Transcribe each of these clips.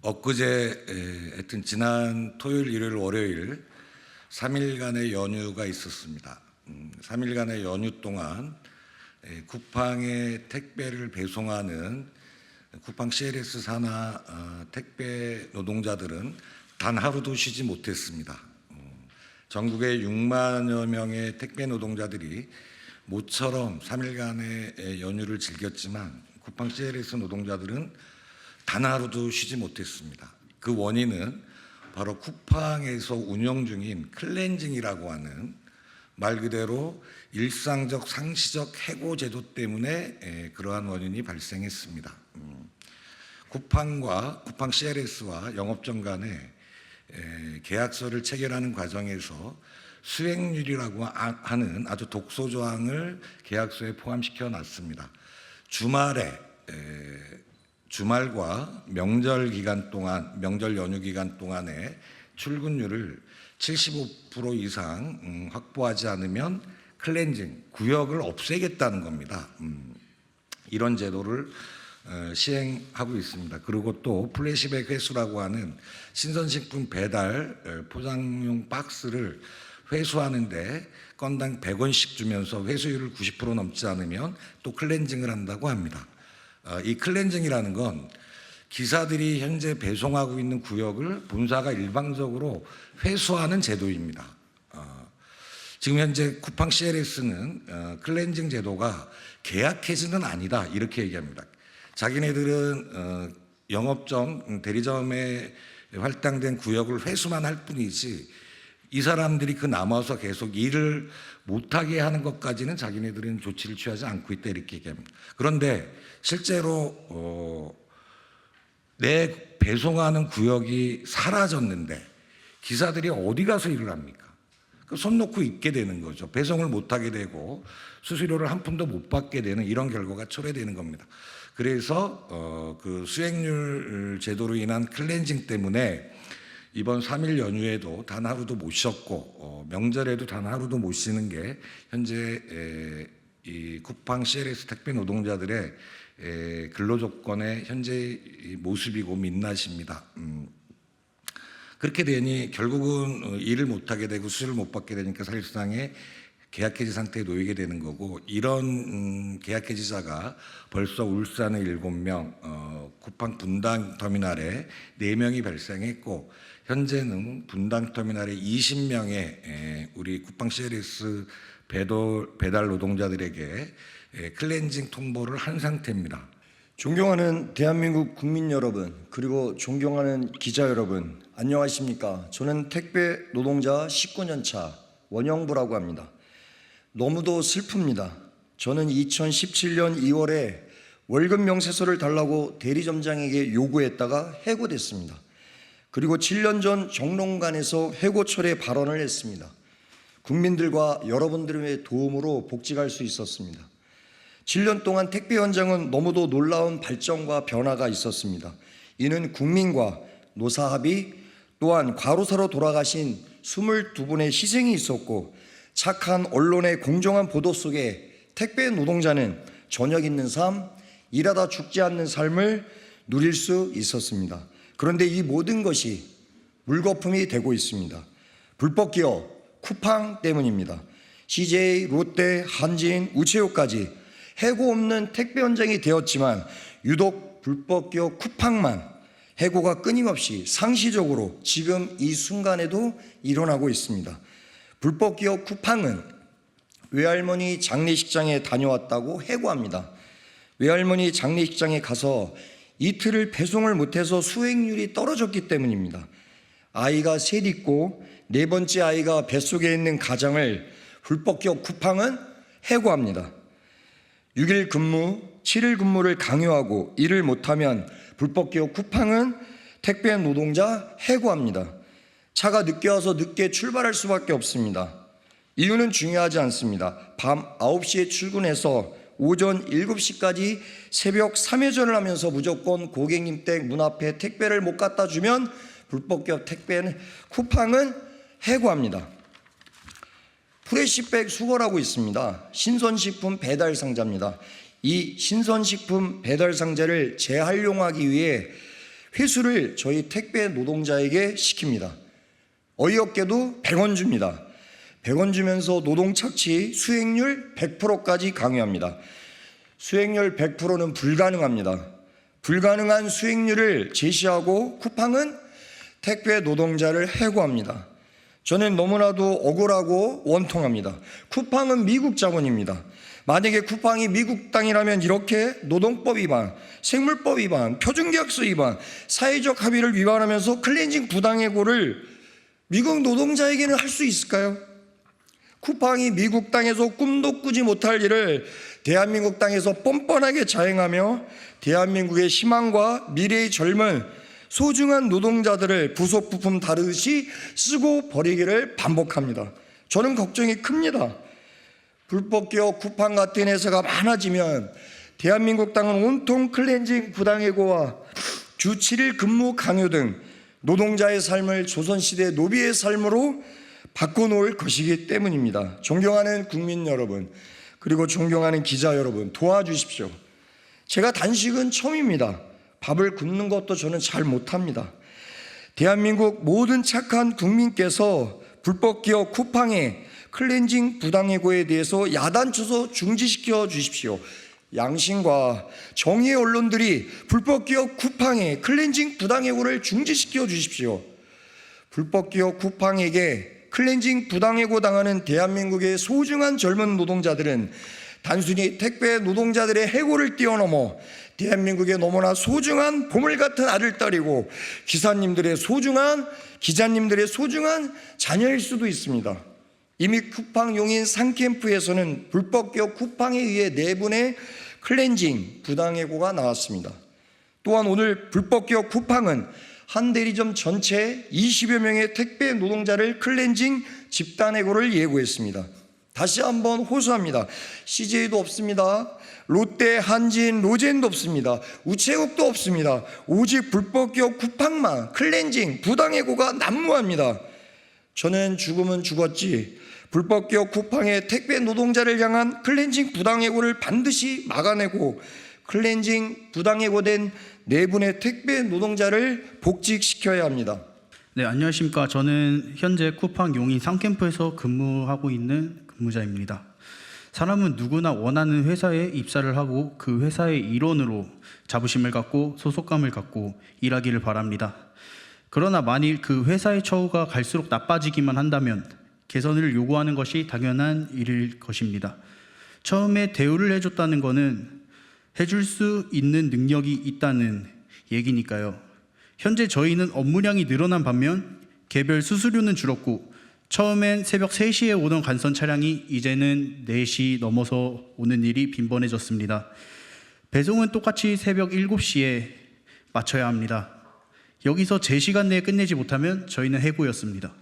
하여튼 지난 토요일, 일요일, 월요일 3일간의 연휴가 있었습니다. 3일간의 연휴 동안 쿠팡에 택배를 배송하는 쿠팡 CLS 산하 택배 노동자들은 단 하루도 쉬지 못했습니다. 전국의 6만여 명의 택배 노동자들이 모처럼 3일간의 연휴를 즐겼지만 쿠팡 CLS 노동자들은 단 하루도 쉬지 못했습니다. 그 원인은 바로 쿠팡에서 운영 중인 클렌징이라고 하는 말 그대로 일상적 상시적 해고 제도 때문에 그러한 원인이 발생했습니다. 쿠팡 CLS와 영업점 간에 계약서를 체결하는 과정에서 수익률이라고 하는 아주 독소 조항을 계약서에 포함시켜 놨습니다. 주말과 명절 연휴 기간 동안에 출근율을 75% 이상 확보하지 않으면 클렌징, 구역을 없애겠다는 겁니다. 이런 제도를 시행하고 있습니다. 그리고 또 플래시백 회수라고 하는 신선식품 배달 포장용 박스를 회수하는데 건당 100원씩 주면서 회수율을 90% 넘지 않으면 또 클렌징을 한다고 합니다. 이 클렌징이라는 건 기사들이 현재 배송하고 있는 구역을 본사가 일방적으로 회수하는 제도입니다. 지금 현재 쿠팡 CLS는 클렌징 제도가 계약 해지는 아니다 이렇게 얘기합니다. 자기네들은 영업점, 대리점에 할당된 구역을 회수만 할 뿐이지 이 사람들이 남아서 계속 일을 못하게 하는 것까지는 자기네들은 조치를 취하지 않고 있다 이렇게 얘기합니다. 그런데 실제로 내 배송하는 구역이 사라졌는데 기사들이 어디 가서 일을 합니까? 손 놓고 있게 되는 거죠. 배송을 못하게 되고 수수료를 한 푼도 못 받게 되는 이런 결과가 초래되는 겁니다. 그래서 그 수익률 제도로 인한 클렌징 때문에 이번 3일 연휴에도 단 하루도 못 쉬었고 명절에도 단 하루도 못 쉬는 게 현재 이 쿠팡 CLS 택배 노동자들의 근로조건의 현재 모습이고 민낯입니다. 그렇게 되니 결국은 일을 못하게 되고 수수료를 못 받게 되니까 사실상의 계약 해지 상태에 놓이게 되는 거고, 이런 계약 해지자가 벌써 울산에 7명, 쿠팡 분당 터미널에 4명이 발생했고, 현재는 분당 터미널에 20명의 우리 쿠팡 CLS 배달 노동자들에게 클렌징 통보를 한 상태입니다. 존경하는 대한민국 국민 여러분, 그리고 존경하는 기자 여러분, 안녕하십니까? 저는 택배 노동자 19년 차 원영부라고 합니다. 너무도 슬픕니다. 저는 2017년 2월에 월급 명세서를 달라고 대리점장에게 요구했다가 해고됐습니다. 그리고 7년 전 정론관에서 해고 철회 발언을 했습니다. 국민들과 여러분들의 도움으로 복직할 수 있었습니다. 7년 동안 택배 현장은 너무도 놀라운 발전과 변화가 있었습니다. 이는 국민과 노사합의 또한 과로사로 돌아가신 22분의 희생이 있었고, 착한 언론의 공정한 보도 속에 택배 노동자는 저녁 있는 삶, 일하다 죽지 않는 삶을 누릴 수 있었습니다. 그런데 이 모든 것이 물거품이 되고 있습니다. 불법 기업 쿠팡 때문입니다. CJ, 롯데, 한진, 우체국까지 해고 없는 택배 현장이 되었지만 유독 불법 기업 쿠팡만 해고가 끊임없이 상시적으로 지금 이 순간에도 일어나고 있습니다. 불법 기업 쿠팡은 외할머니 장례식장에 다녀왔다고 해고합니다. 외할머니 장례식장에 가서 이틀을 배송을 못해서 수익률이 떨어졌기 때문입니다. 아이가 셋 있고 4번째 아이가 뱃속에 있는 가장을 불법 기업 쿠팡은 해고합니다. 6일 근무, 7일 근무를 강요하고 일을 못하면 불법 기업 쿠팡은 택배 노동자 해고합니다. 차가 늦게 와서 늦게 출발할 수밖에 없습니다. 이유는 중요하지 않습니다. 밤 9시에 출근해서 오전 7시까지 새벽 3회전을 하면서 무조건 고객님 댁 문 앞에 택배를 못 갖다 주면 불법기업 택배는 쿠팡은 해고합니다. 프레시백 수거라고 있습니다. 신선식품 배달 상자입니다. 이 신선식품 배달 상자를 재활용하기 위해 회수를 저희 택배 노동자에게 시킵니다. 어이없게도 100원 줍니다. 100원 주면서 노동 착취 수익률 100%까지 강요합니다. 수익률 100%는 불가능합니다. 불가능한 수익률을 제시하고 쿠팡은 택배 노동자를 해고합니다. 저는 너무나도 억울하고 원통합니다. 쿠팡은 미국 자본입니다. 만약에 쿠팡이 미국 땅이라면 이렇게 노동법 위반, 생물법 위반, 표준계약서 위반, 사회적 합의를 위반하면서 클렌징 부당해고를 미국 노동자에게는 할 수 있을까요? 쿠팡이 미국 땅에서 꿈도 꾸지 못할 일을 대한민국 땅에서 뻔뻔하게 자행하며 대한민국의 희망과 미래의 젊은 소중한 노동자들을 부속 부품 다루듯이 쓰고 버리기를 반복합니다. 저는 걱정이 큽니다. 불법 기업 쿠팡 같은 회사가 많아지면 대한민국 땅은 온통 클렌징 부당해고와 주 7일 근무 강요 등 노동자의 삶을 조선시대 노비의 삶으로 바꿔놓을 것이기 때문입니다. 존경하는 국민 여러분, 그리고 존경하는 기자 여러분, 도와주십시오. 제가 단식은 처음입니다. 밥을 굽는 것도 저는 잘 못합니다. 대한민국 모든 착한 국민께서 불법 기업 쿠팡의 클렌징 부당해고에 대해서 야단쳐서 중지시켜 주십시오. 양심과 정의의 언론들이 불법 기업 쿠팡의 클렌징 부당해고를 중지시켜 주십시오. 불법 기업 쿠팡에게 클렌징 부당해고 당하는 대한민국의 소중한 젊은 노동자들은 단순히 택배 노동자들의 해고를 뛰어넘어 대한민국의 너무나 소중한 보물 같은 아들, 딸이고 기자님들의 소중한 자녀일 수도 있습니다. 이미 쿠팡 용인 상캠프에서는 불법 기업 쿠팡에 의해 4분의 클렌징 부당해고가 나왔습니다. 또한 오늘 불법 기업 쿠팡은 한 대리점 전체 20여 명의 택배 노동자를 클렌징 집단해고를 예고했습니다. 다시 한번 호소합니다. CJ도 없습니다. 롯데, 한진, 로젠도 없습니다. 우체국도 없습니다. 오직 불법 기업 쿠팡만 클렌징 부당해고가 난무합니다. 저는 죽으면 죽었지 불법 기업 쿠팡의 택배 노동자를 향한 클렌징 부당해고를 반드시 막아내고 클렌징 부당해고된 4분의 택배 노동자를 복직시켜야 합니다. 네, 안녕하십니까. 저는 현재 쿠팡 용인 상캠프에서 근무하고 있는 근무자입니다. 사람은 누구나 원하는 회사에 입사를 하고 그 회사의 일원으로 자부심을 갖고 소속감을 갖고 일하기를 바랍니다. 그러나 만일 그 회사의 처우가 갈수록 나빠지기만 한다면 개선을 요구하는 것이 당연한 일일 것입니다. 처음에 대우를 해줬다는 것은 해줄 수 있는 능력이 있다는 얘기니까요. 현재 저희는 업무량이 늘어난 반면 개별 수수료는 줄었고 처음엔 새벽 3시에 오던 간선 차량이 이제는 4시 넘어서 오는 일이 빈번해졌습니다. 배송은 똑같이 새벽 7시에 마쳐야 합니다. 여기서 제 시간 내에 끝내지 못하면 저희는 해고였습니다.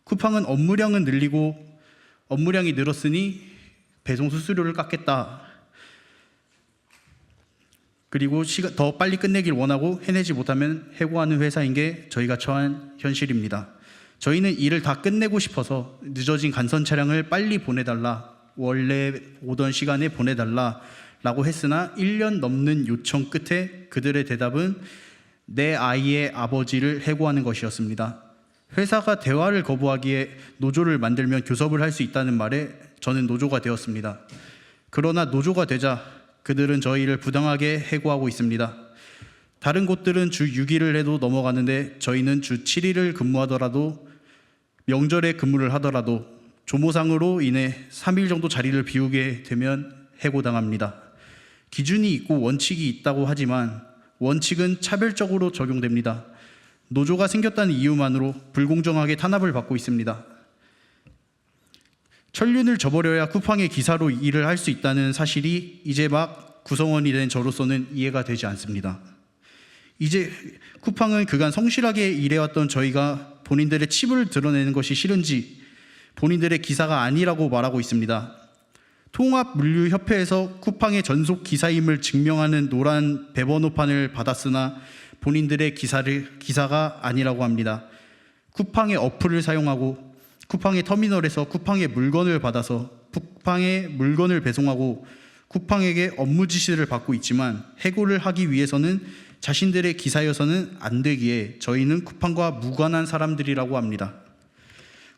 쿠팡은 업무량은 늘리고 업무량이 늘었으니 배송 수수료를 깎겠다. 그리고 더 빨리 끝내길 원하고 해내지 못하면 해고하는 회사인 게 저희가 처한 현실입니다. 저희는 일을 다 끝내고 싶어서 늦어진 간선 차량을 빨리 보내달라, 원래 오던 시간에 보내달라라고 했으나 1년 넘는 요청 끝에 그들의 대답은 내 아이의 아버지를 해고하는 것이었습니다. 회사가 대화를 거부하기에 노조를 만들면 교섭을 할 수 있다는 말에 저는 노조가 되었습니다. 그러나 노조가 되자 그들은 저희를 부당하게 해고하고 있습니다. 다른 곳들은 주 6일을 해도 넘어가는데 저희는 주 7일을 근무하더라도 명절에 근무를 하더라도 조모상으로 인해 3일 정도 자리를 비우게 되면 해고당합니다. 기준이 있고 원칙이 있다고 하지만 원칙은 차별적으로 적용됩니다. 노조가 생겼다는 이유만으로 불공정하게 탄압을 받고 있습니다. 천륜을 저버려야 쿠팡의 기사로 일을 할 수 있다는 사실이 이제 막 구성원이 된 저로서는 이해가 되지 않습니다. 이제 쿠팡은 그간 성실하게 일해왔던 저희가 본인들의 칩을 드러내는 것이 싫은지 본인들의 기사가 아니라고 말하고 있습니다. 통합물류협회에서 쿠팡의 전속 기사임을 증명하는 노란 배번호판을 받았으나 본인들의 기사가 아니라고 합니다. 쿠팡의 어플을 사용하고 쿠팡의 터미널에서 쿠팡의 물건을 받아서 쿠팡의 물건을 배송하고 쿠팡에게 업무 지시를 받고 있지만 해고를 하기 위해서는 자신들의 기사여서는 안 되기에 저희는 쿠팡과 무관한 사람들이라고 합니다.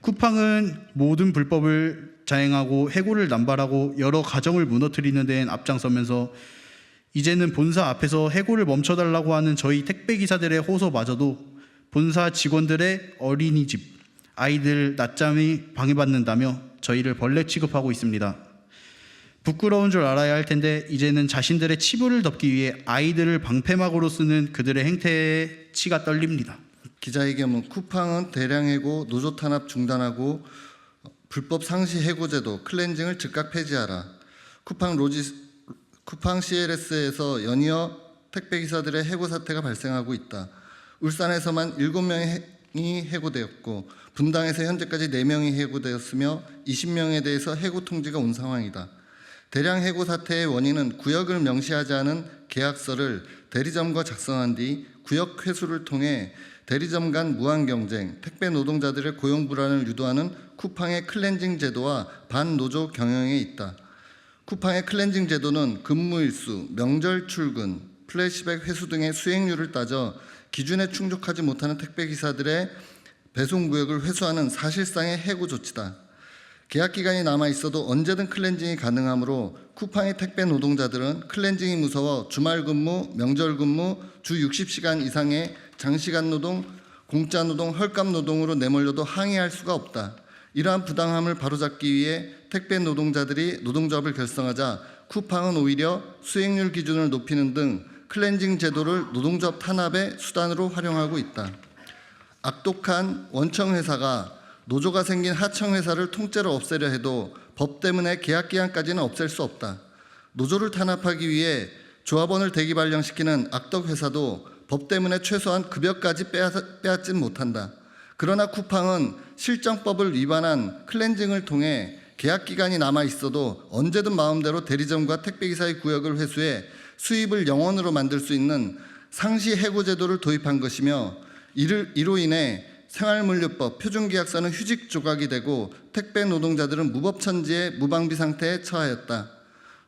쿠팡은 모든 불법을 자행하고 해고를 남발하고 여러 가정을 무너뜨리는 데엔 앞장서면서 이제는 본사 앞에서 해고를 멈춰달라고 하는 저희 택배기사들의 호소마저도 본사 직원들의 어린이집, 아이들 낮잠이 방해받는다며 저희를 벌레 취급하고 있습니다. 부끄러운 줄 알아야 할 텐데 이제는 자신들의 치부를 덮기 위해 아이들을 방패막으로 쓰는 그들의 행태에 치가 떨립니다. 기자회견문 쿠팡은 대량 해고, 노조 탄압 중단하고 불법 상시 해고 제도 클렌징을 즉각 폐지하라. 쿠팡 CLS에서 연이어 택배 기사들의 해고 사태가 발생하고 있다. 울산에서만 7명이 해고되었고 분당에서 현재까지 4명이 해고되었으며 20명에 대해서 해고 통지가 온 상황이다. 대량 해고 사태의 원인은 구역을 명시하지 않은 계약서를 대리점과 작성한 뒤 구역 회수를 통해 대리점 간 무한 경쟁, 택배 노동자들의 고용 불안을 유도하는 쿠팡의 클렌징 제도와 반노조 경영에 있다. 쿠팡의 클렌징 제도는 근무일수, 명절 출근, 플래시백 회수 등의 수행률을 따져 기준에 충족하지 못하는 택배 기사들의 배송 구역을 회수하는 사실상의 해고 조치다. 계약 기간이 남아 있어도 언제든 클렌징이 가능하므로 쿠팡의 택배 노동자들은 클렌징이 무서워 주말 근무, 명절 근무, 주 60시간 이상의 장시간 노동, 공짜 노동, 헐값 노동으로 내몰려도 항의할 수가 없다. 이러한 부당함을 바로잡기 위해 택배 노동자들이 노동조합을 결성하자 쿠팡은 오히려 수행률 기준을 높이는 등 클렌징 제도를 노동조합 탄압의 수단으로 활용하고 있다. 악독한 원청 회사가 노조가 생긴 하청 회사를 통째로 없애려 해도 법 때문에 계약 기한까지는 없앨 수 없다. 노조를 탄압하기 위해 조합원을 대기 발령시키는 악덕 회사도 법 때문에 최소한 급여까지 빼앗진 못한다. 그러나 쿠팡은 실정법을 위반한 클렌징을 통해 계약 기간이 남아 있어도 언제든 마음대로 대리점과 택배기사의 구역을 회수해 수입을 영원으로 만들 수 있는 상시 해고 제도를 도입한 것이며 이로 인해 생활물류법, 표준계약서는 휴직 조각이 되고 택배 노동자들은 무법천지의 무방비 상태에 처하였다.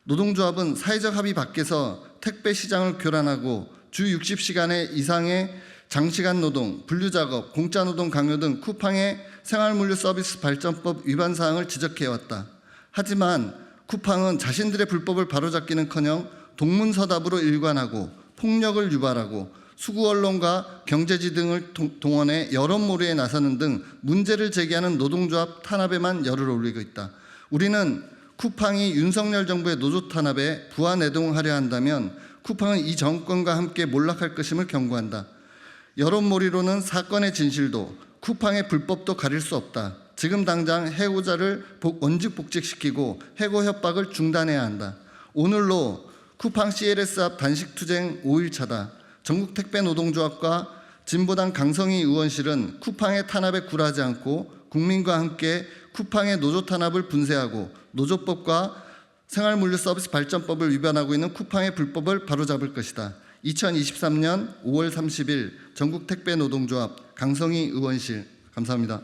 노동조합은 사회적 합의 밖에서 택배 시장을 교란하고 주 60시간의 이상의 장시간 노동, 분류작업, 공짜노동 강요 등 쿠팡의 생활물류 서비스 발전법 위반 사항을 지적해왔다. 하지만 쿠팡은 자신들의 불법을 바로잡기는커녕 동문서답으로 일관하고 폭력을 유발하고 수구 언론과 경제지 등을 동원해 여론몰이에 나서는 등 문제를 제기하는 노동조합 탄압에만 열을 올리고 있다. 우리는 쿠팡이 윤석열 정부의 노조 탄압에 부하내동하려 한다면 쿠팡은 이 정권과 함께 몰락할 것임을 경고한다. 여론몰이로는 사건의 진실도 쿠팡의 불법도 가릴 수 없다. 지금 당장 해고자를 원직 복직시키고 해고 협박을 중단해야 한다. 오늘로 쿠팡 CLS 앞 단식투쟁 5일차다. 전국택배노동조합과 진보당 강성희 의원실은 쿠팡의 탄압에 굴하지 않고 국민과 함께 쿠팡의 노조 탄압을 분쇄하고 노조법과 생활물류 서비스 발전법을 위반하고 있는 쿠팡의 불법을 바로잡을 것이다. 2023년 5월 30일 전국택배노동조합 강성희 의원실 감사합니다.